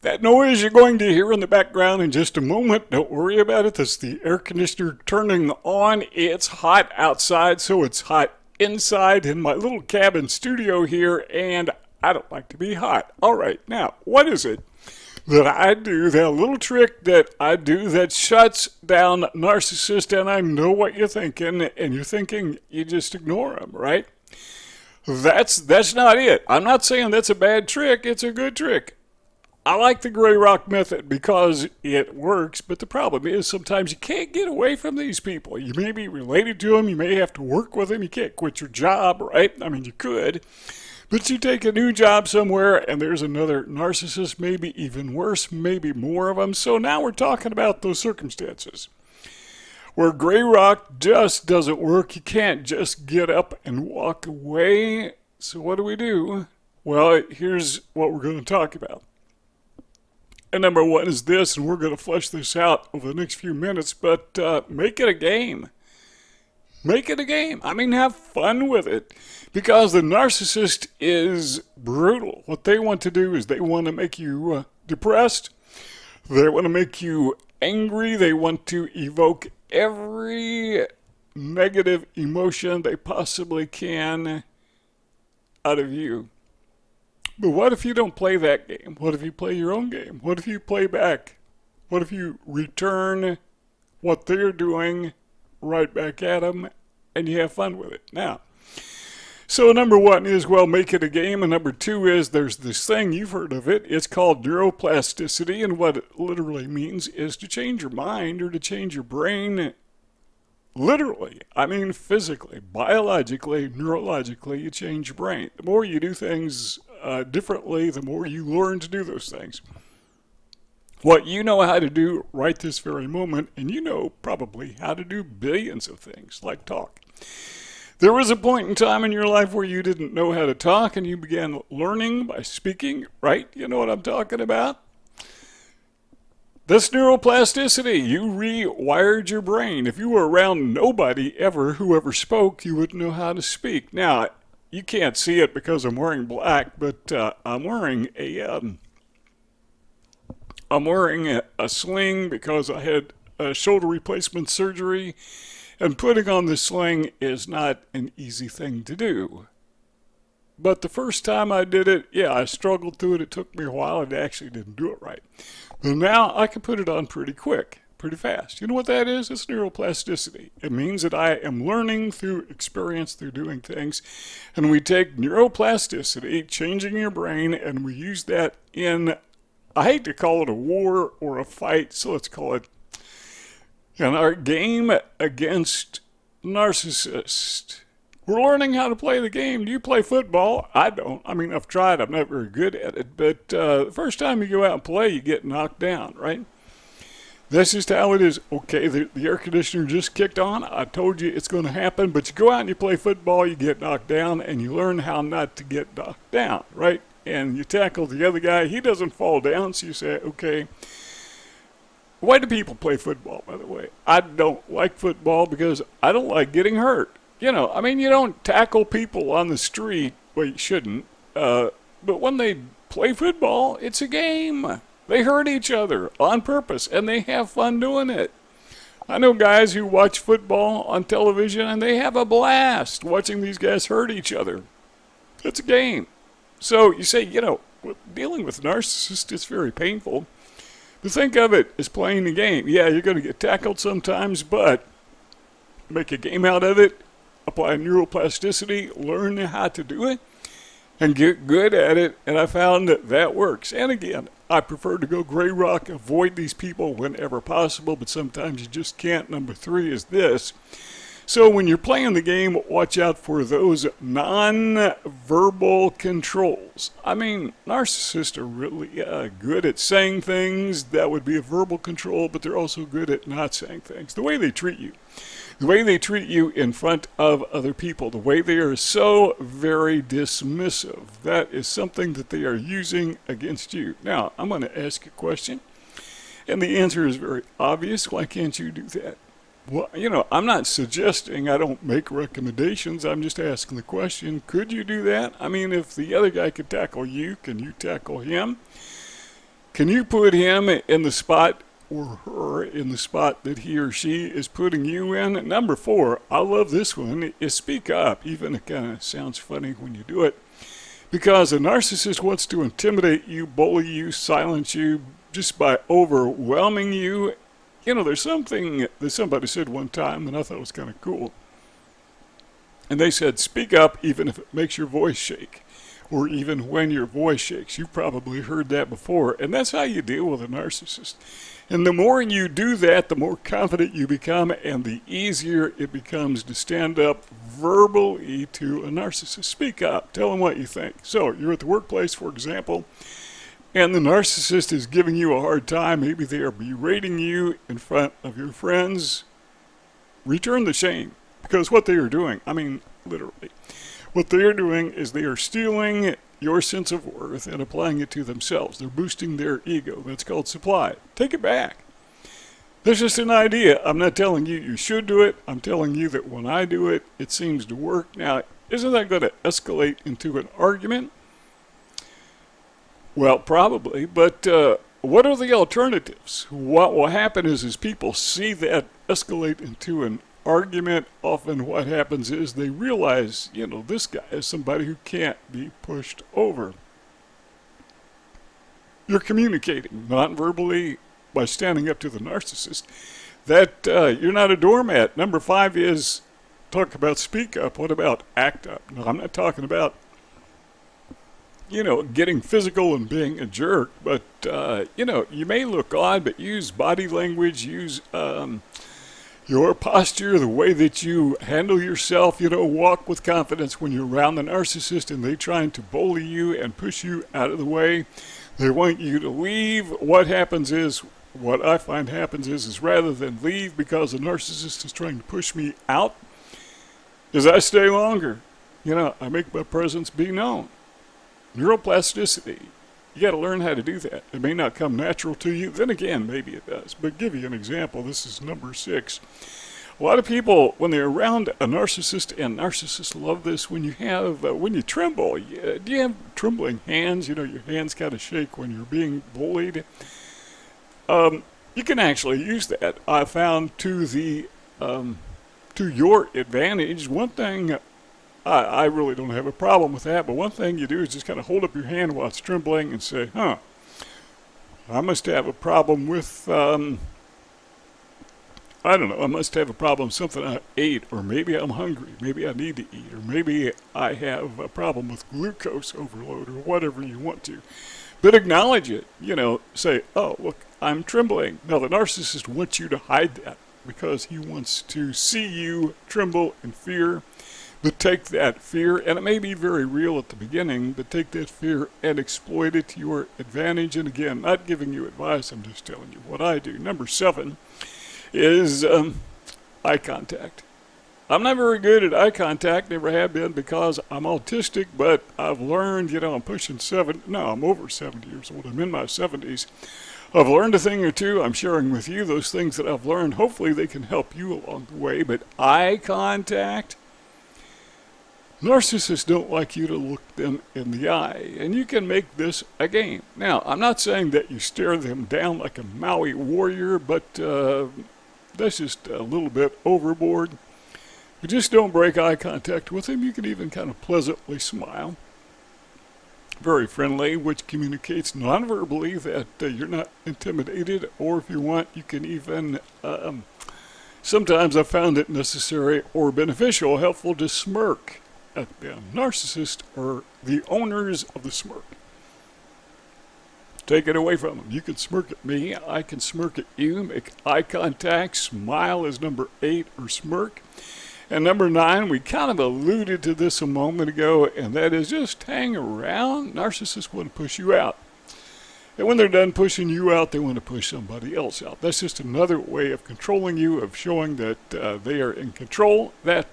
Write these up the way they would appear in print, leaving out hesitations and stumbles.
That noise you're going to hear in the background in just a moment, don't worry about it. That's the air conditioner turning on. It's hot outside, so it's hot inside in my little cabin studio here, and I don't like to be hot. All right, now, what is it that I do, that little trick that I do that shuts down narcissists? And I know what you're thinking, and you're thinking you just ignore them, right? That's not it. I'm not saying that's a bad trick. It's a good trick. I like the gray rock method because it works, but the problem is sometimes you can't get away from these people. You may be related to them, you may have to work with them, you can't quit your job, right? I mean, you could, but you take a new job somewhere and there's another narcissist, maybe even worse, maybe more of them. So now we're talking about those circumstances where gray rock just doesn't work. You can't just get up and walk away. So what do? Well, here's what we're going to talk about. And number one is this, and we're going to flesh this out over the next few minutes, but make it a game. Make it a game. I mean, have fun with it. Because the narcissist is brutal. What they want to do is they want to make you depressed. They want to make you angry. They want to evoke every negative emotion they possibly can out of you. But what if you don't play that game? What if you play your own game? What if you play back? What if you return what they're doing right back at them and you have fun with it? Now, so number one is, well, make it a game. And number two is there's this thing, you've heard of it. It's called neuroplasticity. And what it literally means is to change your mind or to change your brain. Literally, I mean physically, biologically, neurologically, you change your brain. The more you do things differently, the more you learn to do those things. What you know how to do right this very moment, and you know probably how to do billions of things, like talk. There was a point in time in your life where you didn't know how to talk, and you began learning by speaking, right? You know what I'm talking about? This neuroplasticity, you rewired your brain. If you were around nobody ever who ever spoke, you wouldn't know how to speak. Now, you can't see it because I'm wearing black, but I'm wearing a sling because I had a shoulder replacement surgery, and putting on the sling is not an easy thing to do. But the first time I did it, yeah, I struggled through it. It took me a while, and I actually didn't do it right. But now I can put it on pretty quick, pretty fast. You know what that is? It's neuroplasticity. It means that I am learning through experience, through doing things. And we take neuroplasticity, changing your brain, and we use that in, I hate to call it a war or a fight, so let's call it in our game against narcissists. We're learning how to play the game. Do you play football? I don't. I mean, I've tried. I'm not very good at it. But the first time you go out and play, you get knocked down, right? That's just how it is. Okay, the air conditioner just kicked on. I told you it's going to happen. But you go out and you play football, you get knocked down, and you learn how not to get knocked down, right? And you tackle the other guy. He doesn't fall down, so you say, okay. Why do people play football, by the way? I don't like football because I don't like getting hurt. You know, I mean, you don't tackle people on the street. Well, you shouldn't. But when they play football, it's a game. They hurt each other on purpose, and they have fun doing it. I know guys who watch football on television, and they have a blast watching these guys hurt each other. It's a game. So you say, you know, dealing with narcissists is very painful. But think of it as playing the game. Yeah, you're going to get tackled sometimes, but make a game out of it. Apply neuroplasticity, learn how to do it, and get good at it. And I found that that works. And again, I prefer to go gray rock, avoid these people whenever possible, but sometimes you just can't. Number three is this. So when you're playing the game, watch out for those non-verbal controls. I mean, narcissists are really good at saying things. That would be a verbal control, but they're also good at not saying things. The way they treat you. The way they treat you in front of other people. The way they are so very dismissive. That is something that they are using against you. Now, I'm going to ask you a question. And the answer is very obvious. Why can't you do that? Well, you know, I'm not suggesting, I don't make recommendations. I'm just asking the question, could you do that? I mean, if the other guy could tackle you, can you tackle him? Can you put him in the spot or her in the spot that he or she is putting you in? Number 4, I love this one, is speak up. Even it kind of sounds funny when you do it. Because a narcissist wants to intimidate you, bully you, silence you just by overwhelming you. You know, there's something that somebody said one time and I thought was kind of cool. And they said, speak up even if it makes your voice shake, or even when your voice shakes. You've probably heard that before. And that's how you deal with a narcissist. And the more you do that, the more confident you become, and the easier it becomes to stand up verbally to a narcissist. Speak up. Tell them what you think. So you're at the workplace, for example, and the narcissist is giving you a hard time. Maybe they are berating you in front of your friends. Return the shame. Because what they are doing, I mean, literally, what they are doing is they are stealing your sense of worth and applying it to themselves. They're boosting their ego. That's called supply. Take it back. That's just an idea. I'm not telling you you should do it. I'm telling you that when I do it, it seems to work. Now, isn't that going to escalate into an argument? Well, probably, but what are the alternatives? What will happen is people see that escalate into an argument. Often what happens is they realize, you know, this guy is somebody who can't be pushed over. You're communicating non-verbally by standing up to the narcissist that you're not a doormat. Number 5 is talk about speak up. What about act up? No, I'm not talking about, you know, getting physical and being a jerk, but, you know, you may look odd, but use body language, use your posture, the way that you handle yourself. You know, walk with confidence when you're around the narcissist and they trying to bully you and push you out of the way. They want you to leave. What I find happens is rather than leave because the narcissist is trying to push me out, is I stay longer. You know, I make my presence be known. Neuroplasticity. You got to learn how to do that. It may not come natural to you. Then again, maybe it does. But give you an example. This is number 6. A lot of people, when they're around a narcissist, and narcissists love this, when you tremble, do you have trembling hands? You know, your hands kind of shake when you're being bullied. You can actually use that. I found to your advantage. One thing, I really don't have a problem with that, but one thing you do is just kind of hold up your hand while it's trembling and say, I must have a problem with, I don't know, I must have a problem with something I ate, or maybe I'm hungry, maybe I need to eat, or maybe I have a problem with glucose overload, or whatever you want to. But acknowledge it, you know, say, oh, look, I'm trembling. Now, the narcissist wants you to hide that because he wants to see you tremble in fear. But take that fear, and it may be very real at the beginning, but take that fear and exploit it to your advantage. And again, not giving you advice, I'm just telling you what I do. Number 7 is eye contact. I'm not very good at eye contact, never have been because I'm autistic, but I've learned, you know, I'm over 70 years old. I'm in my 70s. I've learned a thing or two. I'm sharing with you those things that I've learned. Hopefully they can help you along the way, but eye contact, narcissists don't like you to look them in the eye, and you can make this a game. Now, I'm not saying that you stare them down like a Maui warrior, but that's just a little bit overboard. You just don't break eye contact with them. You can even kind of pleasantly smile. Very friendly, which communicates non-verbally that you're not intimidated, or if you want, you can even, sometimes I've found it necessary or beneficial, helpful to smirk at them. Narcissists are the owners of the smirk. Take it away from them. You can smirk at me. I can smirk at you. Make eye contact. Smile is number 8, or smirk. And number 9, we kind of alluded to this a moment ago, and that is just hang around. Narcissists want to push you out. And when they're done pushing you out, they want to push somebody else out. That's just another way of controlling you, of showing that they are in control, that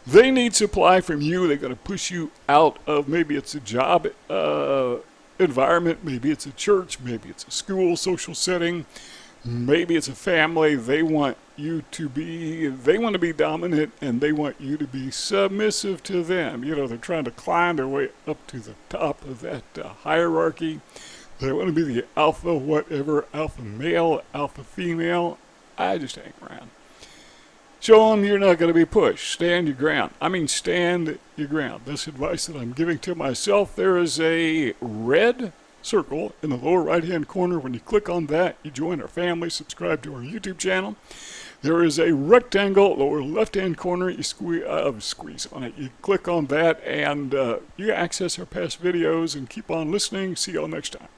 they need supply from you. They're going to push you out of, maybe it's a job environment, maybe it's a church, maybe it's a school, social setting, maybe it's a family. They want to be dominant, and they want you to be submissive to them. You know, they're trying to climb their way up to the top of that hierarchy. They want to be the alpha whatever, alpha male, alpha female. I just hang around. Show them you're not going to be pushed. Stand your ground. I mean, stand your ground. That's advice that I'm giving to myself. There is a red circle in the lower right-hand corner. When you click on that, you join our family, subscribe to our YouTube channel. There is a rectangle lower left-hand corner. You squeeze on it. You click on that, and you access our past videos and keep on listening. See y'all next time.